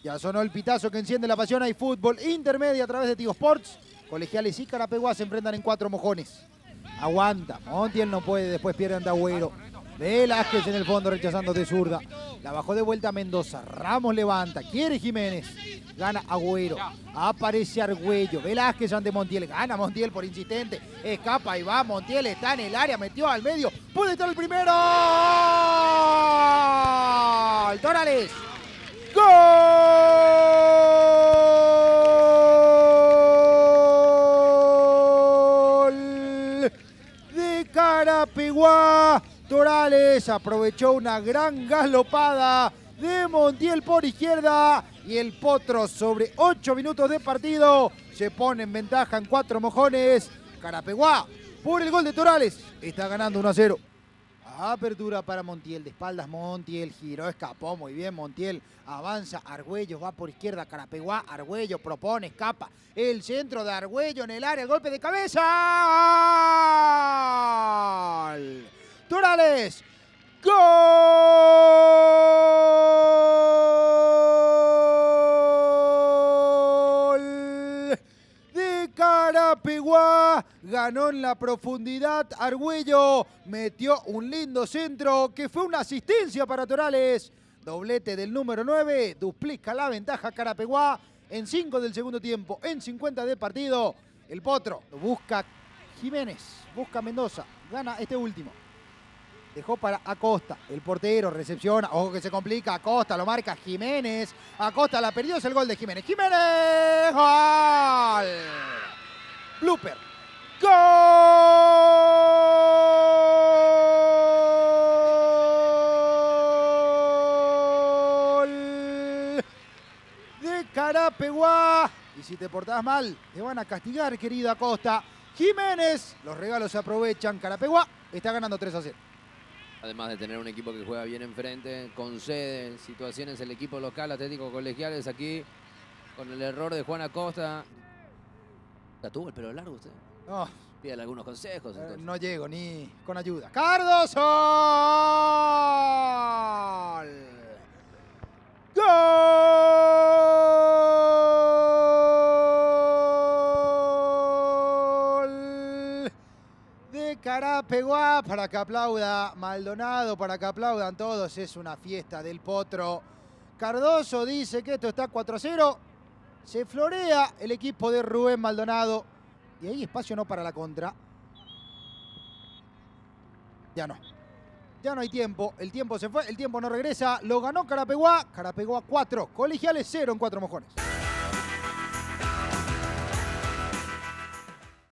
Ya sonó el pitazo que enciende la pasión. Hay fútbol intermedia a través de Tigo Sports. Colegiales y Carapeguá se enfrentan en 4 mojones. Aguanta. Montiel no puede. Después pierde ante Agüero. Velázquez en el fondo rechazando de zurda. La bajó de vuelta a Mendoza. Ramos levanta. Quiere Jiménez. Gana Agüero. Aparece Argüello. Velázquez ante Montiel. Gana Montiel por insistente. Escapa y va. Montiel está en el área. Metió al medio. Puede estar el primero. Torales. ¡Gol! De Carapeguá. Torales aprovechó una gran galopada de Montiel por izquierda. Y el Potro, sobre 8 minutos de partido, se pone en ventaja en 4 mojones. Carapeguá, por el gol de Torales, está ganando 1-0. Apertura para Montiel, de espaldas Montiel, giró, escapó muy bien Montiel, avanza Argüello, va por izquierda Carapeguá, Argüello propone, escapa, el centro de Argüello en el área, el golpe de cabeza. ¡Gol! Torales, ¡gol! De Carapeguá, ganó en la profundidad Argüello, metió un lindo centro que fue una asistencia para Torales. Doblete del número 9, duplica la ventaja Carapeguá en 5 del segundo tiempo, en 50 de partido. El Potro busca Jiménez, busca Mendoza, gana este último. Dejó para Acosta, el portero recepciona, ojo que se complica, Acosta lo marca Jiménez, Acosta la perdió, es el gol de Jiménez. ¡Jiménez! ¡Gol! Blooper. ¡Gol! De Carapeguá. Y si te portás mal, te van a castigar, querido Acosta. Jiménez, los regalos se aprovechan, Carapeguá está ganando 3-0. Además de tener un equipo que juega bien enfrente, concede situaciones el equipo local, Atlético Colegiales, aquí con el error de Juan Acosta. ¿La tuvo el pelo largo usted? No, Pídale algunos consejos. no llego ni con ayuda. ¡Cardoso! ¡Gol! De Carapeguá, para que aplauda Maldonado, para que aplaudan todos. Es una fiesta del Potro. Cardoso dice que esto está 4-0. Se florea el equipo de Rubén Maldonado. Y hay espacio no para la contra. Ya no. Ya no hay tiempo. El tiempo se fue. El tiempo no regresa. Lo ganó Carapeguá. Carapeguá 4. Colegiales 0 en 4 mojones.